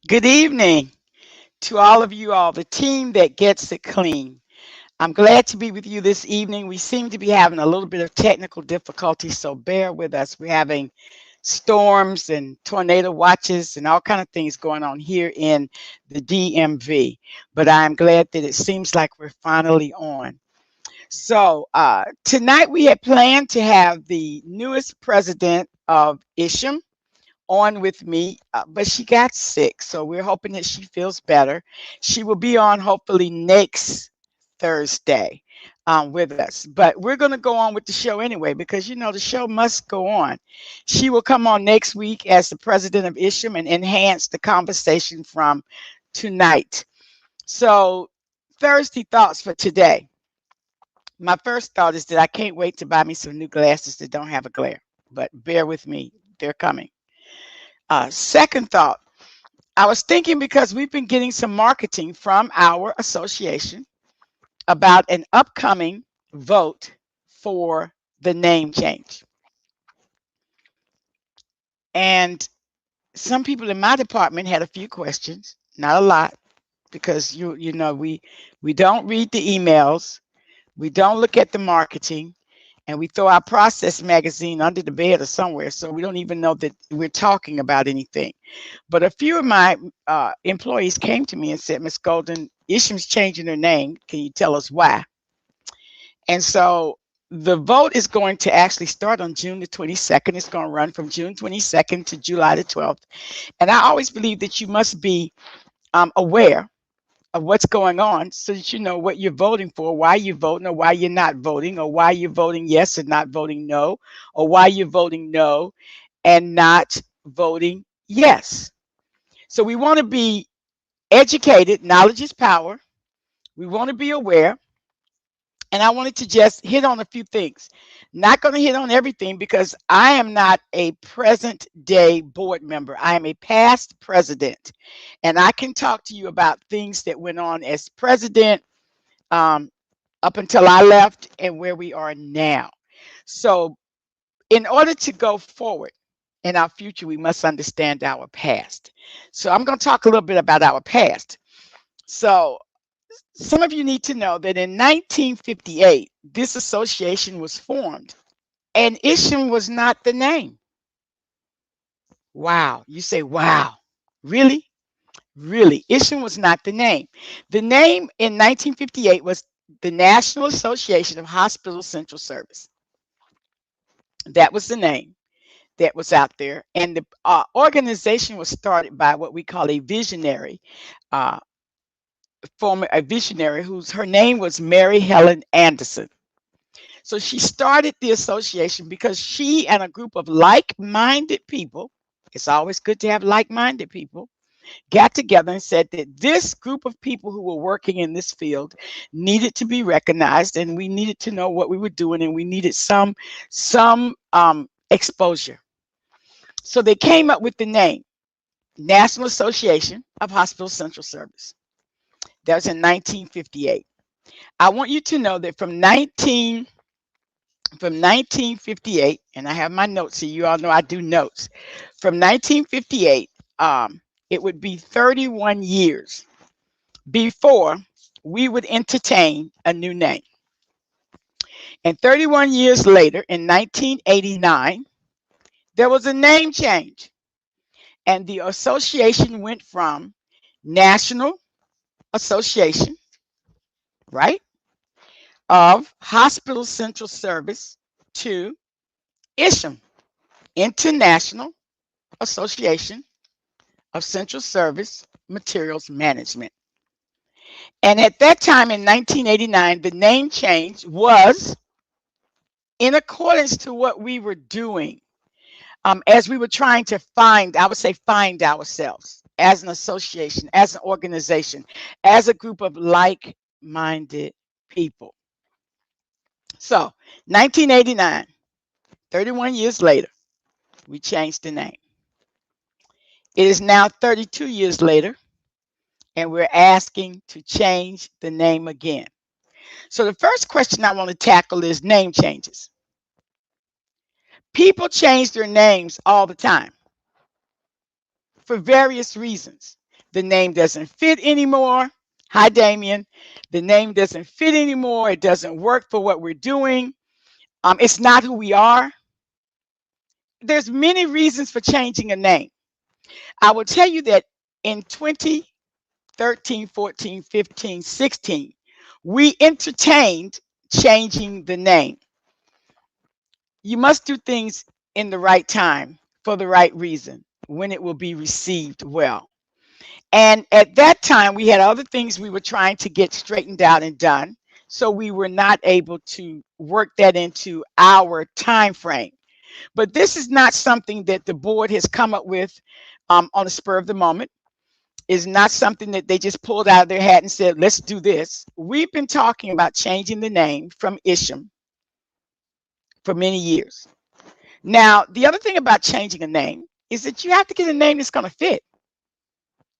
Good evening to all of you all, the team that gets it clean. I'm glad to be with you this evening. We seem to be having a little bit of technical difficulty, so bear with us. We're having storms and tornado watches and all kind of things going on here in the DMV, but I'm glad that it seems like we're finally on. So tonight we had planned to have the newest president of ISHM on with me, but she got sick, so we're hoping that she feels better. She will be on hopefully next Thursday with us, but we're going to go on with the show anyway, because you know the show must go on. She will come on next week as the president of ISHM and enhance the conversation from tonight. So Thursday thoughts for today. My first thought is that I can't wait to buy me some new glasses that don't have a glare, but bear with me, they're coming. Second thought, I was thinking, because we've been getting some marketing from our association about an upcoming vote for the name change. And some people in my department had a few questions, not a lot, because you know we don't read the emails, we don't look at the marketing, and we throw our process magazine under the bed or somewhere, so we don't even know that we're talking about anything. But a few of my employees came to me and said, Ms. Golden, ISHM's changing their name. Can you tell us why? And so the vote is going to actually start on June the 22nd. It's going to run from June 22nd to July the 12th. And I always believe that you must be aware of what's going on, so that you know what you're voting for, why you're voting, or why you're not voting, or why you're voting yes and not voting no, or why you're voting no and not voting yes. So we want to be educated. Knowledge is power. We want to be aware. And I wanted to just hit on a few things. Not going to hit on everything, because I am not a present day board member. I am a past president. And I can talk to you about things that went on as president up until I left and where we are now. So in order to go forward in our future, we must understand our past. So I'm going to talk a little bit about our past. So some of you need to know that in 1958, this association was formed, and ISHM was not the name. Wow. You say, wow, really? Really? ISHM was not the name. The name in 1958 was the National Association of Hospital Central Service. That was the name that was out there. And the organization was started by what we call a visionary, her name was Mary Helen Anderson. So she started the association because she and a group of like-minded people, it's always good to have like-minded people, got together and said that this group of people who were working in this field needed to be recognized, and we needed to know what we were doing, and we needed some exposure. So they came up with the name National Association of Hospital Central Service. That was in 1958. I want you to know that from 1958, and I have my notes here, you all know I do notes. From 1958, it would be 31 years before we would entertain a new name. And 31 years later, in 1989, there was a name change. And the association went from National Association, right, of Hospital Central Service to ISHM, International Association of Central Service Materials Management. And at that time in 1989, the name change was in accordance to what we were doing, as we were trying to find, I would say, find ourselves as an association, as an organization, as a group of like-minded people. So 1989, 31 years later, we changed the name. It is now 32 years later, and we're asking to change the name again. So the first question I want to tackle is name changes. People change their names all the time for various reasons. The name doesn't fit anymore. Hi, Damien. The name doesn't fit anymore. It doesn't work for what we're doing. It's not who we are. There's many reasons for changing a name. I will tell you that in 2013, 14, 15, 16, we entertained changing the name. You must do things in the right time for the right reason, when it will be received well. And at that time, we had other things we were trying to get straightened out and done. So we were not able to work that into our time frame. But this is not something that the board has come up with on the spur of the moment. Is not something that they just pulled out of their hat and said, let's do this. We've been talking about changing the name from ISHM for many years. Now, the other thing about changing a name is that you have to get a name that's going to fit.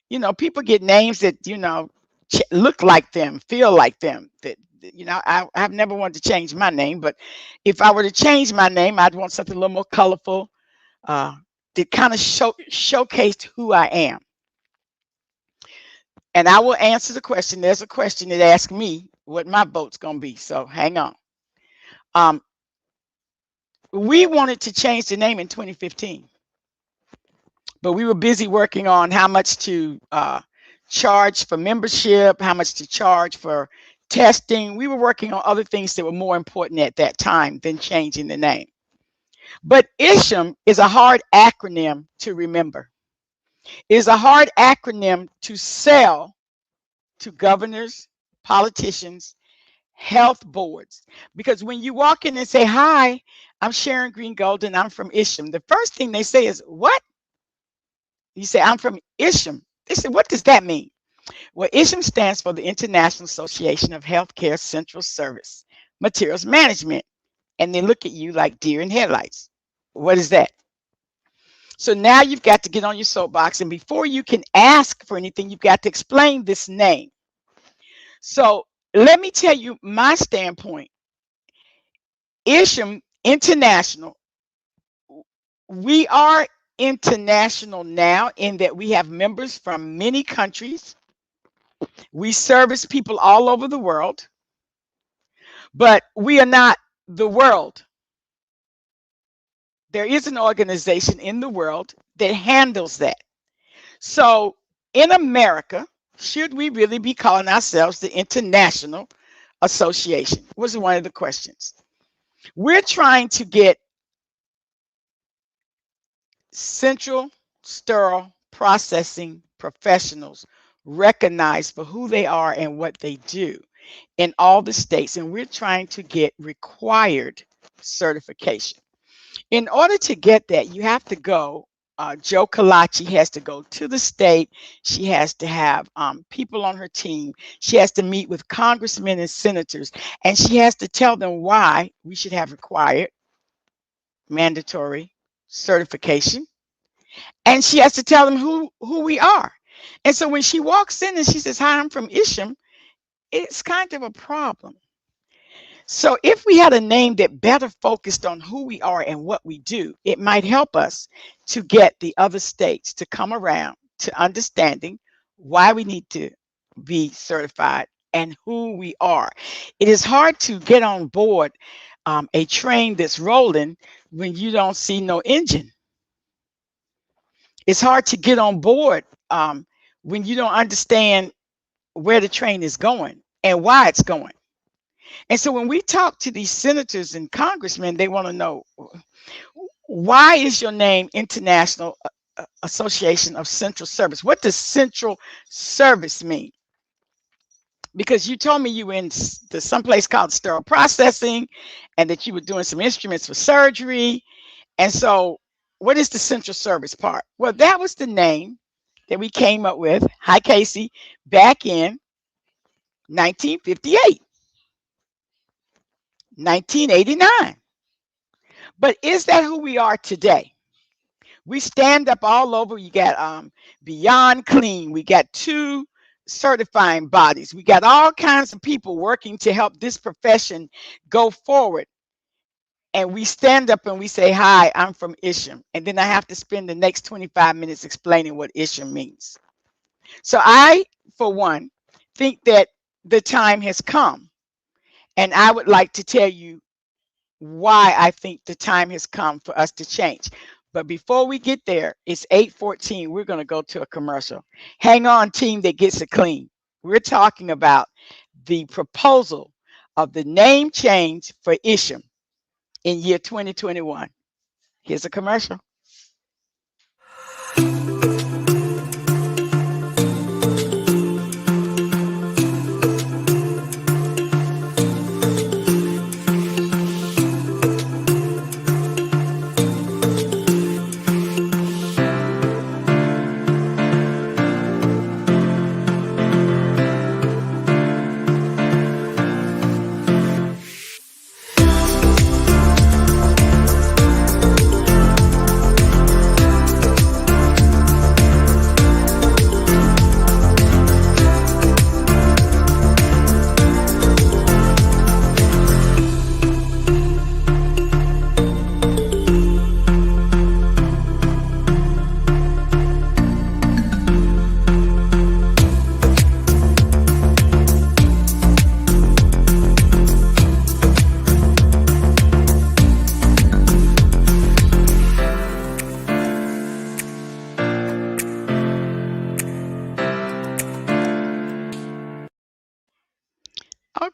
You know, people get names that, you know, look like them, feel like them. That, you know, I've never wanted to change my name, but if I were to change my name, I'd want something a little more colorful, that kind of showcased who I am. And I will answer the question. There's a question that asked me what my vote's going to be. So hang on. We wanted to change the name in 2015, but we were busy working on how much to charge for membership, how much to charge for testing. We were working on other things that were more important at that time than changing the name. But ISHM is a hard acronym to remember. It is a hard acronym to sell to governors, politicians, health boards. Because when you walk in and say, hi, I'm Sharon Greene-Golden, I'm from ISHM, the first thing they say is, what? You say, I'm from ISHM. They say, what does that mean? Well, ISHM stands for the International Association of Healthcare Central Service Materials Management. And they look at you like deer in headlights. What is that? So now you've got to get on your soapbox, and before you can ask for anything, you've got to explain this name. So let me tell you my standpoint. ISHM International, we are international now in that we have members from many countries. We service people all over the world, but we are not the world. There is an organization in the world that handles that. So in America, should we really be calling ourselves the International Association? Was one of the questions. We're trying to get central sterile processing professionals recognized for who they are and what they do in all the states, and we're trying to get required certification. In order to get that, you have to go, Joe Kalachi has to go to the state. She has to have people on her team. She has to meet with congressmen and senators, and she has to tell them why we should have required mandatory certification. And she has to tell them who we are. And so when she walks in and she says, hi, I'm from ISHM, it's kind of a problem. So if we had a name that better focused on who we are and what we do, it might help us to get the other states to come around to understanding why we need to be certified and who we are. It is hard to get on board a train that's rolling when you don't see no engine. It's hard to get on board when you don't understand where the train is going and why it's going. And so when we talk to these senators and congressmen, they want to know, why is your name International Association of Central Service? What does central service mean? Because you told me you were in some place called sterile processing and that you were doing some instruments for surgery. And so what is the central service part? Well, that was the name that we came up with, hi Casey, back in 1958, 1989. But is that who we are today? We stand up all over. You got Beyond Clean. We got 2 certifying bodies. We got all kinds of people working to help this profession go forward. And we stand up and we say, hi, I'm from ISHM. And then I have to spend the next 25 minutes explaining what ISHM means. So I, for one, think that the time has come. And I would like to tell you why I think the time has come for us to change. But before we get there, it's 8:14. We're going to go to a commercial. Hang on, team that gets it clean. We're talking about the proposal of the name change for ISHM in year 2021. Here's a commercial.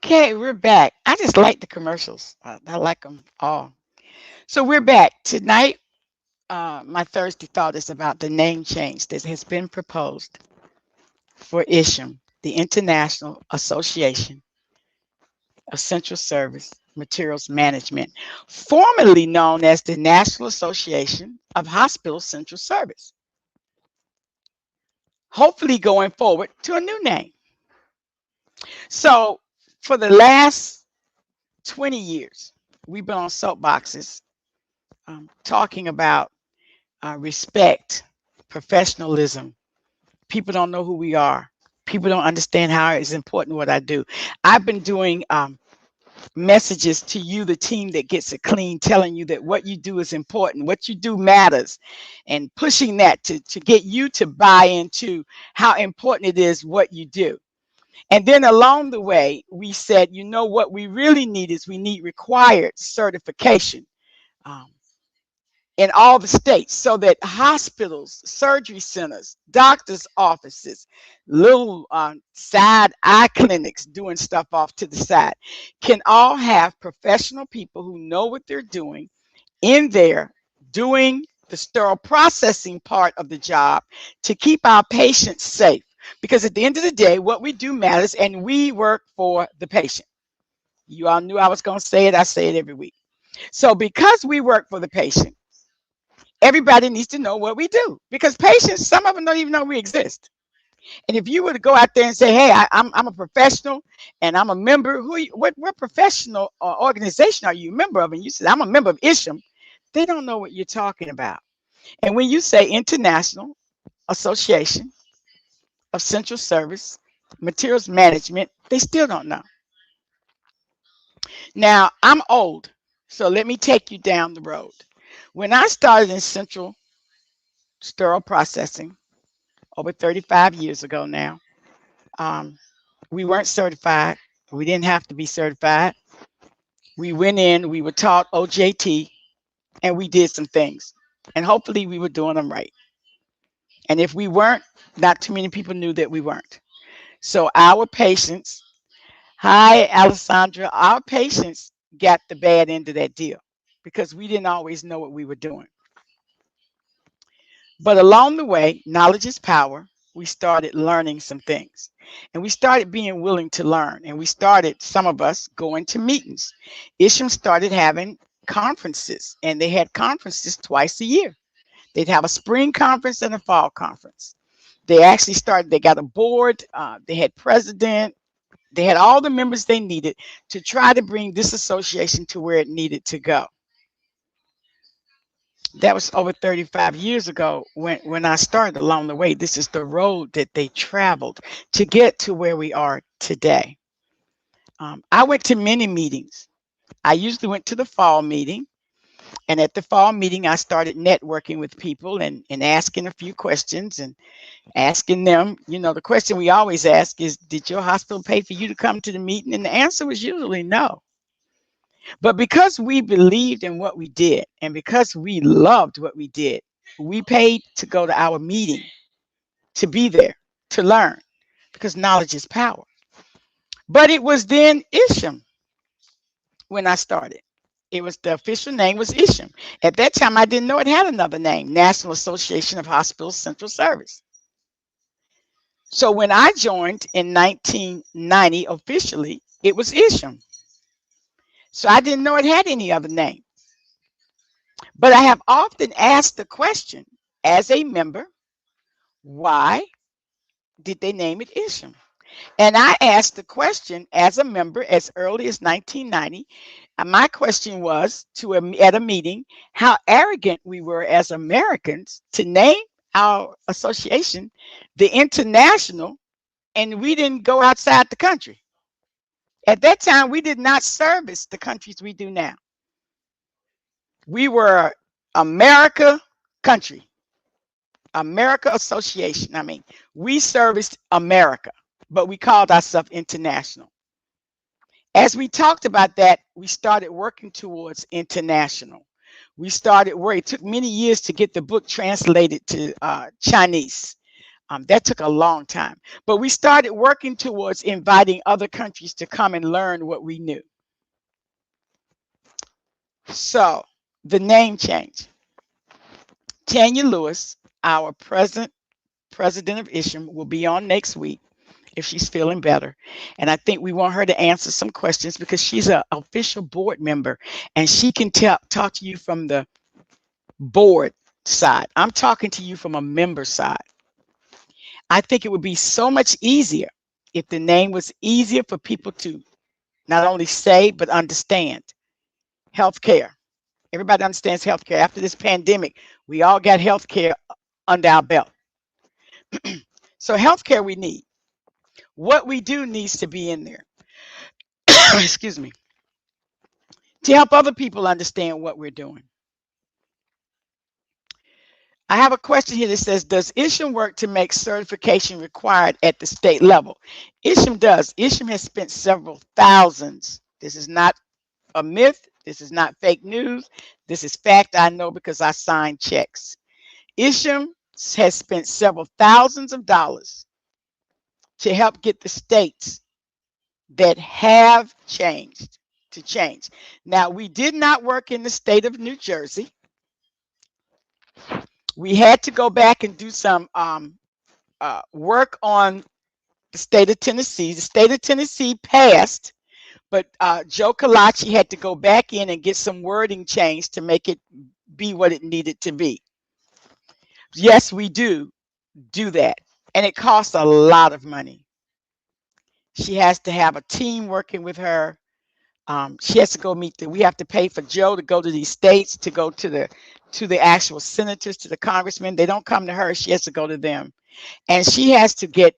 Okay, we're back. I just like the commercials. I like them all. So we're back. Tonight, my Thursday thought is about the name change that has been proposed for ISHM, the International Association of Central Service Materials Management, formerly known as the National Association of Hospital Central Service. Hopefully going forward to a new name. So for the last 20 years, we've been on soapboxes talking about respect, professionalism. People don't know who we are. People don't understand how it's important what I do. I've been doing messages to you, the team that gets it clean, telling you that what you do is important, what you do matters, and pushing that to get you to buy into how important it is what you do. And then along the way, we said, you know what we really need is we need required certification in all the states so that hospitals, surgery centers, doctors' offices, little side eye clinics doing stuff off to the side can all have professional people who know what they're doing in there doing the sterile processing part of the job to keep our patients safe. Because at the end of the day, what we do matters, and we work for the patient. You all knew I was going to say it. I say it every week. So because we work for the patient, everybody needs to know what we do, because patients, some of them don't even know we exist. And if you were to go out there and say, hey, I'm a professional and I'm a member, what professional organization are you a member of? And you said, I'm a member of ISHM. They don't know what you're talking about. And when you say International Association of Central Service Materials Management, they still don't know. Now, I'm old, so let me take you down the road. When I started in central sterile processing over 35 years ago now, we weren't certified. We didn't have to be certified. We went in, we were taught OJT, and we did some things. And hopefully we were doing them right. And if we weren't, not too many people knew that we weren't. So our patients, hi, Alessandra, our patients got the bad end of that deal because we didn't always know what we were doing. But along the way, knowledge is power. We started learning some things and we started being willing to learn. And we started, some of us, going to meetings. Isham started having conferences, and they had conferences twice a year. They'd have a spring conference and a fall conference. They actually started, they got a board, they had president, they had all the members they needed to try to bring this association to where it needed to go. That was over 35 years ago when I started along the way. This is the road that they traveled to get to where we are today. I went to many meetings. I usually went to the fall meeting. And at the fall meeting, I started networking with people and asking a few questions and asking them, you know, the question we always ask is, did your hospital pay for you to come to the meeting? And the answer was usually no. But because we believed in what we did and because we loved what we did, we paid to go to our meeting, to be there, to learn, because knowledge is power. But it was then Isham when I started. It was, the official name was Isham. At that time, I didn't know it had another name, National Association of Hospitals Central Service. So when I joined in 1990 officially, it was Isham. So I didn't know it had any other name. But I have often asked the question as a member, why did they name it Isham? And I asked the question as a member as early as 1990. And my question was at a meeting, how arrogant we were as Americans to name our association the International, and we didn't go outside the country. At that time, we did not service the countries we do now. We were America country, America Association. I mean, we serviced America, but we called ourselves international. As we talked about that, we started working towards international. We started where it took many years to get the book translated to Chinese. That took a long time, but we started working towards inviting other countries to come and learn what we knew. So the name change. Tanya Lewis, our president of Isham, will be on next week if she's feeling better. And I think we want her to answer some questions because she's an official board member and she can talk to you from the board side. I'm talking to you from a member side. I think it would be so much easier if the name was easier for people to not only say, but understand. Healthcare. Everybody understands healthcare. After this pandemic, we all got healthcare under our belt. So healthcare we need. What we do needs to be in there. Excuse me. To help other people understand what we're doing. I have a question here that says, does Isham work to make certification required at the state level? Isham does. Isham has spent several thousands. This is not a myth. This is not fake news. This is fact I know because I signed checks. Isham has spent several thousands of dollars to help get the states that have changed to change. Now, we did not work in the state of New Jersey. We had to go back and do some work on the state of Tennessee. The state of Tennessee passed, but Joe Kalachi had to go back in and get some wording changed to make it be what it needed to be. Yes, we do that. And it costs a lot of money. She has to have a team working with her. She has to go meet we have to pay for Joe to go to these states, to go to the actual senators, to the congressmen. They don't come to her. She has to go to them. And she has to get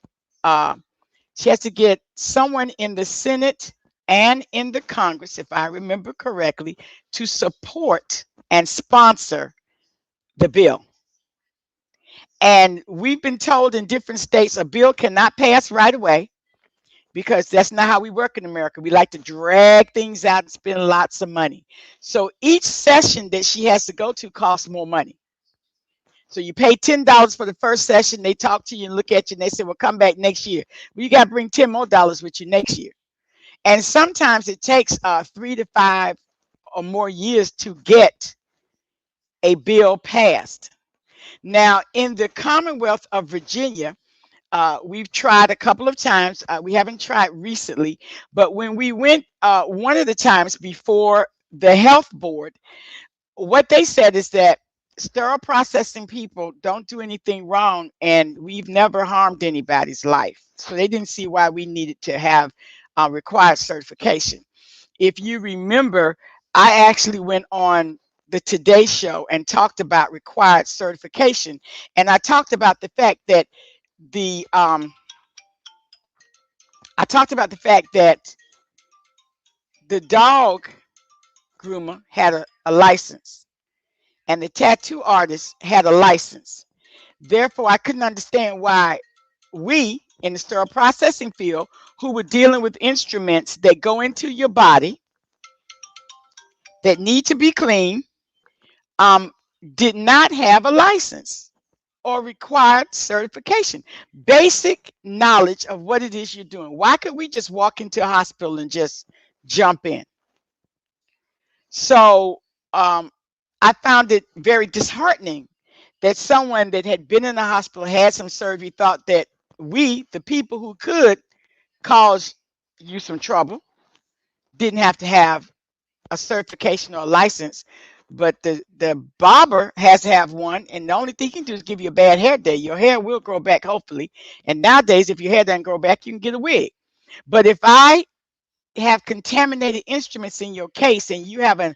someone in the Senate and in the Congress, if I remember correctly, to support and sponsor the bill. And we've been told in different states a bill cannot pass right away because that's not how we work in America. We like to drag things out and spend lots of money. So each session that she has to go to costs more money. So you pay $10 for the first session. They talk to you and look at you and they say, well, come back next year. Well, you got to bring $10 more with you next year. And sometimes it takes 3 to 5 or more years to get a bill passed. Now, in the Commonwealth of Virginia, we've tried a couple of times. We haven't tried recently, but when we went one of the times before the health board, what they said is that sterile processing people don't do anything wrong, and we've never harmed anybody's life. So they didn't see why we needed to have required certification. If you remember, I actually went on the Today Show and talked about required certification, and I talked about the fact that the dog groomer had a license, and the tattoo artist had a license. Therefore, I couldn't understand why we in the sterile processing field, who were dealing with instruments that go into your body that need to be clean, did not have a license or required certification, basic knowledge of what it is you're doing. Why could we just walk into a hospital and just jump in? So I found it very disheartening that someone that had been in the hospital, had some surgery, thought that we, the people who could cause you some trouble, didn't have to have a certification or a license. But the barber has to have one, and the only thing he can do is give you a bad hair day. Your hair will grow back, hopefully. And nowadays, if your hair doesn't grow back, you can get a wig. But if I have contaminated instruments in your case and you have a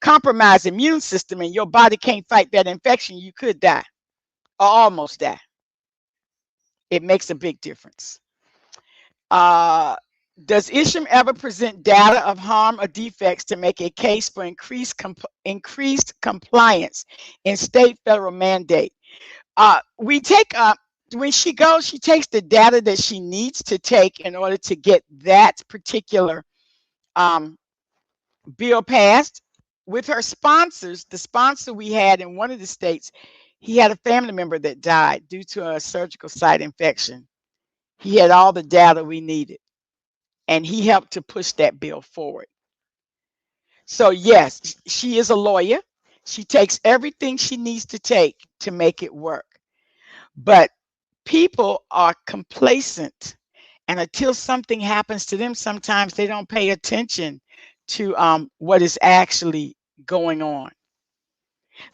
compromised immune system and your body can't fight that infection, you could die or almost die. It makes a big difference. Does ISHM ever present data of harm or defects to make a case for increased compliance in state federal mandate? We take when she goes, she takes the data that she needs to take in order to get that particular bill passed. With her sponsors, the sponsor we had in one of the states, he had a family member that died due to a surgical site infection. He had all the data we needed, and he helped to push that bill forward. So yes, she is a lawyer. She takes everything she needs to take to make it work. But people are complacent, and until something happens to them, sometimes they don't pay attention to what is actually going on.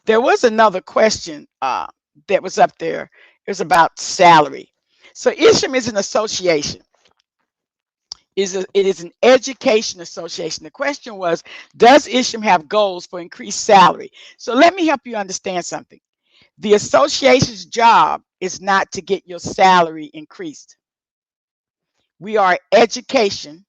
There was another question that was up there. It was about salary. So ISHM is an association. It is an education association. The question was, does ISHM have goals for increased salary? So let me help you understand something. The association's job is not to get your salary increased. We are an education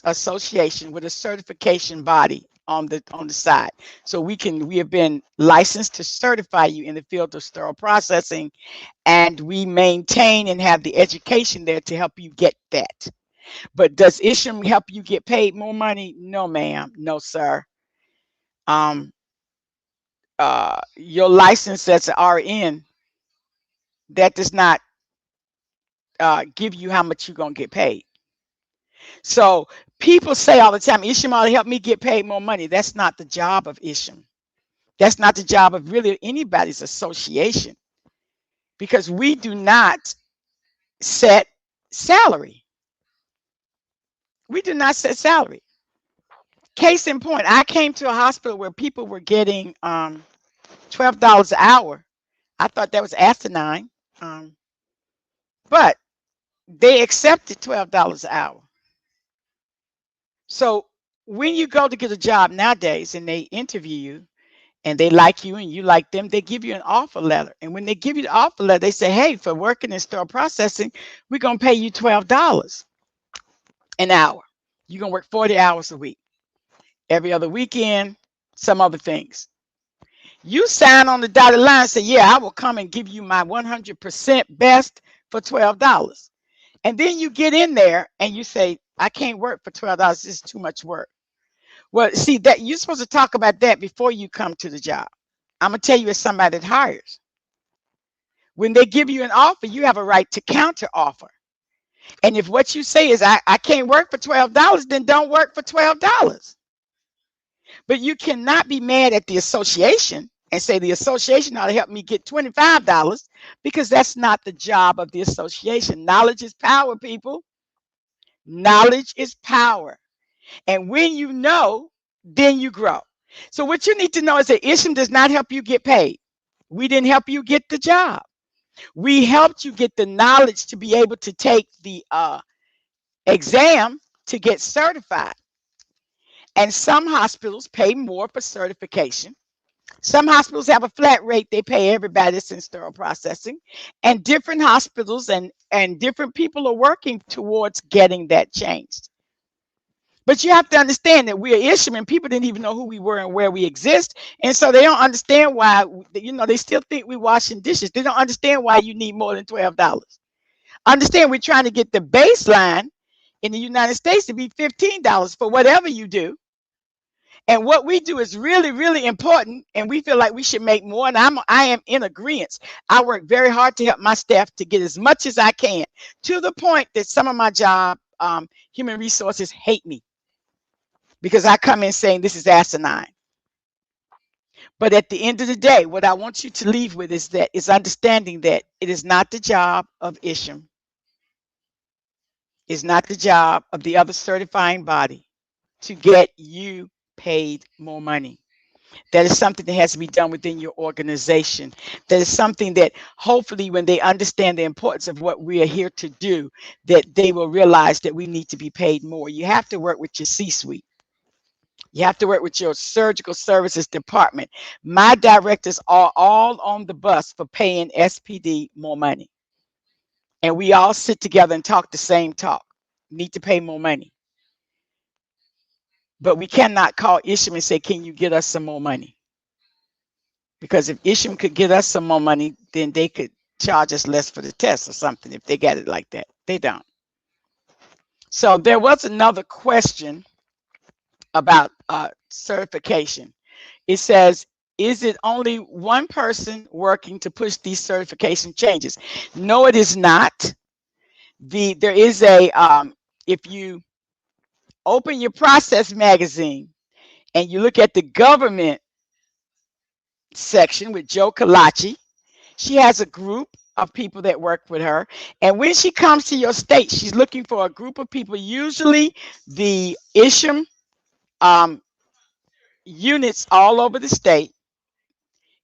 association with a certification body on the side. So we have been licensed to certify you in the field of sterile processing, and we maintain and have the education there to help you get that. But does ISHM help you get paid more money? No, ma'am. No, sir. Your license as an RN, that does not give you how much you're going to get paid. So people say all the time, ISHM ought to help me get paid more money. That's not the job of ISHM. That's not the job of really anybody's association, because we do not set salary. We do not set salary. Case in point, I came to a hospital where people were getting $12 an hour. I thought that was asinine, but they accepted $12 an hour. So when you go to get a job nowadays and they interview you and they like you and you like them, they give you an offer letter. And when they give you the offer letter, they say, hey, for working in sterile processing, we're going to pay you $12 an hour. You're going to work 40 hours a week, every other weekend, some other things. You sign on the dotted line and say, yeah, I will come and give you my 100% best for $12. And then you get in there and you say, I can't work for $12. This is too much work. Well, see, that you're supposed to talk about that before you come to the job. I'm going to tell you as somebody that hires. When they give you an offer, you have a right to counter offer. And if what you say is, I can't work for $12, then don't work for $12. But you cannot be mad at the association and say the association ought to help me get $25, because that's not the job of the association. Knowledge is power, people. Knowledge is power. And when you know, then you grow. So what you need to know is that ISHM does not help you get paid. We didn't help you get the job. We helped you get the knowledge to be able to take the exam to get certified. And some hospitals pay more for certification. Some hospitals have a flat rate. They pay everybody that's in sterile processing. And different hospitals and different people are working towards getting that changed. But you have to understand that we're ISHM, and people didn't even know who we were and where we exist. And so they don't understand why, they still think we're washing dishes. They don't understand why you need more than $12. Understand, we're trying to get the baseline in the United States to be $15 for whatever you do. And what we do is really, really important, and we feel like we should make more. And I am in agreement. I work very hard to help my staff to get as much as I can, to the point that some of my job, human resources, hate me because I come in saying this is asinine. But at the end of the day, what I want you to leave with is understanding that it is not the job of ISHM. It's not the job of the other certifying body to get you paid more money. That is something that has to be done within your organization. That is something that hopefully when they understand the importance of what we are here to do, that they will realize that we need to be paid more. You have to work with your C-suite. You have to work with your surgical services department. My directors are all on the bus for paying SPD more money. And we all sit together and talk the same talk. Need to pay more money. But we cannot call ISHM and say, can you get us some more money? Because if ISHM could get us some more money, then they could charge us less for the test or something if they got it like that. They don't. So there was another question about certification. It says, is it only one person working to push these certification changes? No, it is not. There is a, if you open your process magazine and you look at the government section with Joe Kalachi, she has a group of people that work with her. And when she comes to your state, she's looking for a group of people, usually the ISHM units all over the state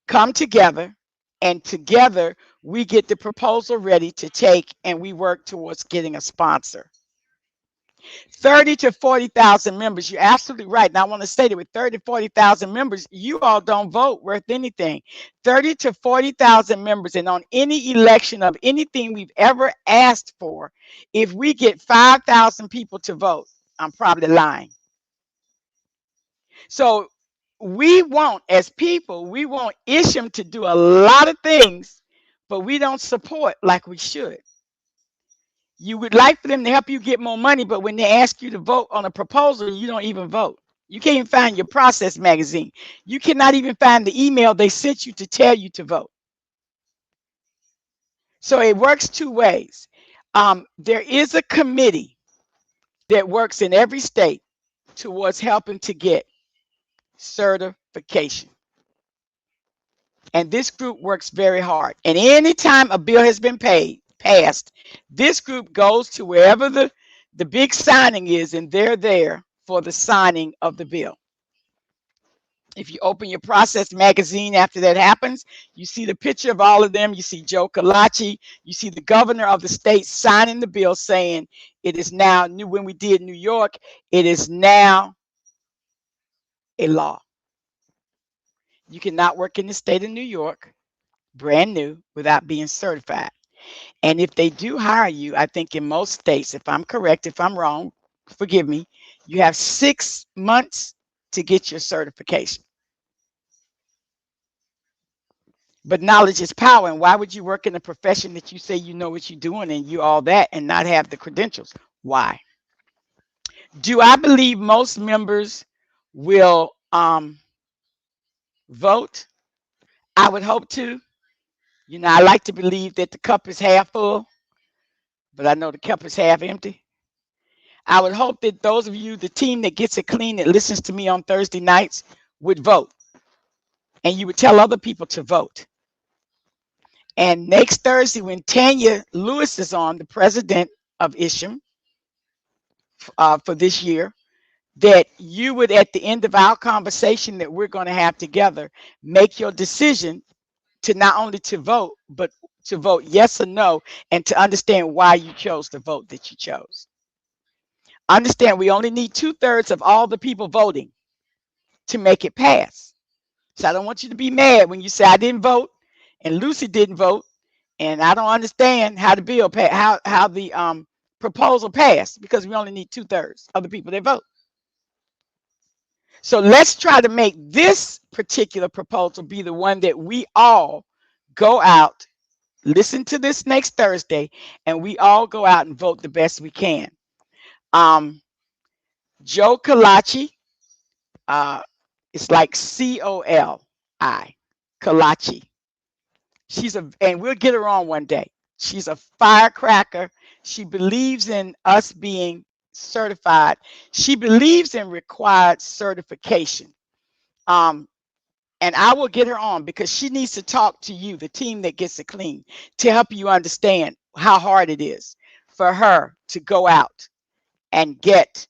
come together, and together we get the proposal ready to take, and we work towards getting a sponsor. 30 to 40,000 members. You're absolutely right. And I want to say that with 30 to 40,000 members, you all don't vote worth anything. 30 to 40,000 members, and on any election of anything we've ever asked for, if we get 5,000 people to vote, I'm probably lying. So we want, as people, we want ISHM to do a lot of things, but we don't support like we should. You would like for them to help you get more money, but when they ask you to vote on a proposal, you don't even vote. You can't even find your process magazine. You cannot even find the email they sent you to tell you to vote. So it works two ways. There is a committee that works in every state towards helping to get certification. And this group works very hard. And anytime a bill has been passed, this group goes to wherever the big signing is, and they're there for the signing of the bill. If you open your process magazine after that happens, you see the picture of all of them. You see Joe Kalachi. You see the governor of the state signing the bill saying it is now new. When we did New York, it is now a law. You cannot work in the state of New York, brand new, without being certified. And if they do hire you, I think in most states, if I'm correct, if I'm wrong, forgive me, you have 6 months to get your certification. But knowledge is power. And why would you work in a profession that you say you know what you're doing and you all that and not have the credentials? Why? Do I believe most members will vote? I would hope to. You know, I like to believe that the cup is half full, but I know the cup is half empty. I would hope that those of you, the team that gets it clean, that listens to me on Thursday nights, would vote. And you would tell other people to vote. And next Thursday, when Tanya Lewis is on, the president of ISHM for this year, that you would, at the end of our conversation that we're going to have together, make your decision to not only to vote, but to vote yes or no, and to understand why you chose the vote that you chose. Understand, we only need 2/3 of all the people voting to make it pass. So I don't want you to be mad when you say I didn't vote and Lucy didn't vote, and I don't understand how the bill how the proposal passed, because we only need 2/3 of the people that vote. So let's try to make this particular proposal be the one that we all go out, listen to this next Thursday, and we all go out and vote the best we can. Joe Kalachi, it's like Coli, Kalachi. And we'll get her on one day. She's a firecracker. She believes in us being certified. She believes in required certification. And I will get her on because she needs to talk to you, the team that gets it clean, to help you understand how hard it is for her to go out and get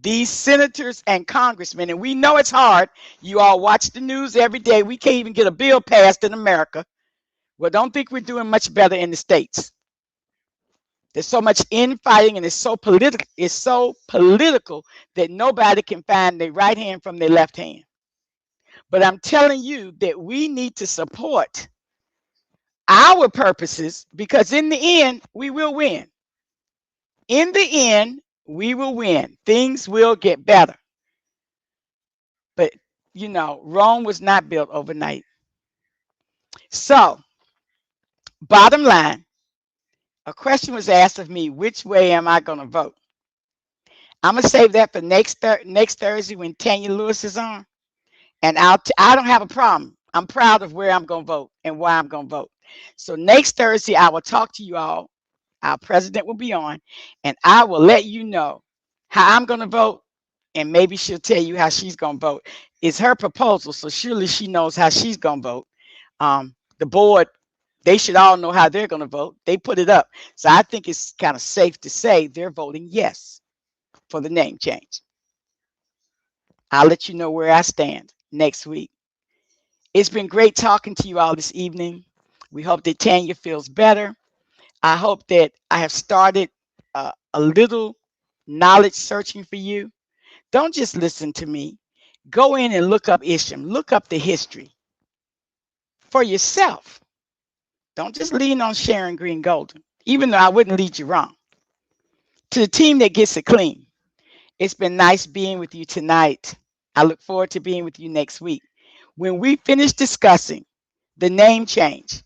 these senators and congressmen. And we know it's hard. You all watch the news every day. We can't even get a bill passed in America. Well, don't think we're doing much better in the States. There's so much infighting, and it's so political that nobody can find their right hand from their left hand. But I'm telling you that we need to support our purposes, because in the end, we will win. In the end, we will win. Things will get better. But, you know, Rome was not built overnight. So, bottom line, a question was asked of me, which way am I going to vote? I'm going to save that for next Thursday when Tanya Lewis is on. And I don't have a problem. I'm proud of where I'm going to vote and why I'm going to vote. So next Thursday, I will talk to you all. Our president will be on, and I will let you know how I'm going to vote, and maybe she'll tell you how she's going to vote. It's her proposal, so surely she knows how she's going to vote. The board, they should all know how they're going to vote. They put it up. So I think it's kind of safe to say they're voting yes for the name change. I'll let you know where I stand next week. It's been great talking to you all this evening. We hope that Tanya feels better. I hope that I have started a little knowledge searching for you. Don't just listen to me. Go in and look up ISHM. Look up the history for yourself. Don't just lean on Sharon Greene-Golden, even though I wouldn't lead you wrong. To the team that gets it clean, it's been nice being with you tonight. I look forward to being with you next week when we finish discussing the name change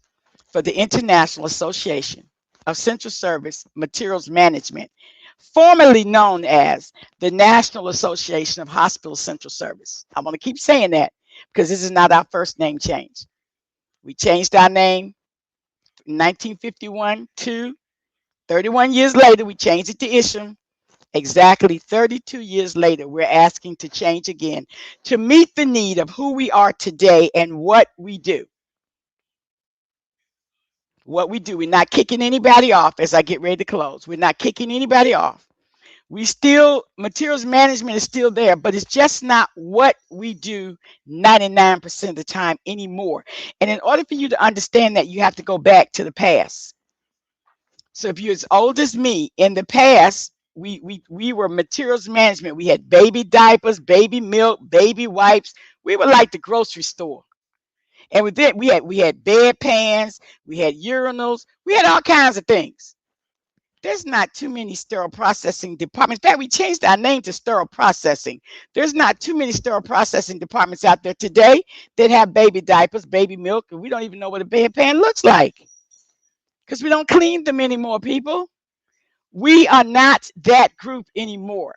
for the International Association of Central Service Materials Management, formerly known as the National Association of Hospital Central Service. I want to keep saying that because this is not our first name change. We changed our name in 1951 to 31 years later, we changed it to ISHM. Exactly 32 years later, we're asking to change again to meet the need of who we are today and what we do. What we do, we're not kicking anybody off as I get ready to close. We're not kicking anybody off. Materials management is still there, but it's just not what we do 99% of the time anymore. And in order for you to understand that, you have to go back to the past. So if you're as old as me, in the past, we were materials management. We had baby diapers, baby milk, baby wipes. We were like the grocery store. And with it, we had bedpans, we had urinals, we had all kinds of things. There's not too many sterile processing departments. In fact, we changed our name to sterile processing. There's not too many sterile processing departments out there today that have baby diapers, baby milk, and we don't even know what a bedpan looks like because we don't clean them anymore, people. We are not that group anymore.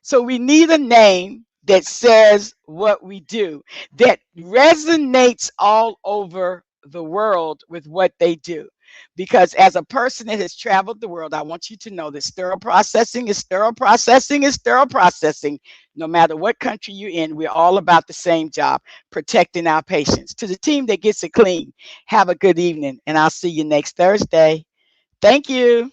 So we need a name that says what we do, that resonates all over the world with what they do. Because as a person that has traveled the world, I want you to know that sterile processing is sterile processing is sterile processing. No matter what country you're in, we're all about the same job, protecting our patients. To the team that gets it clean, have a good evening, and I'll see you next Thursday. Thank you.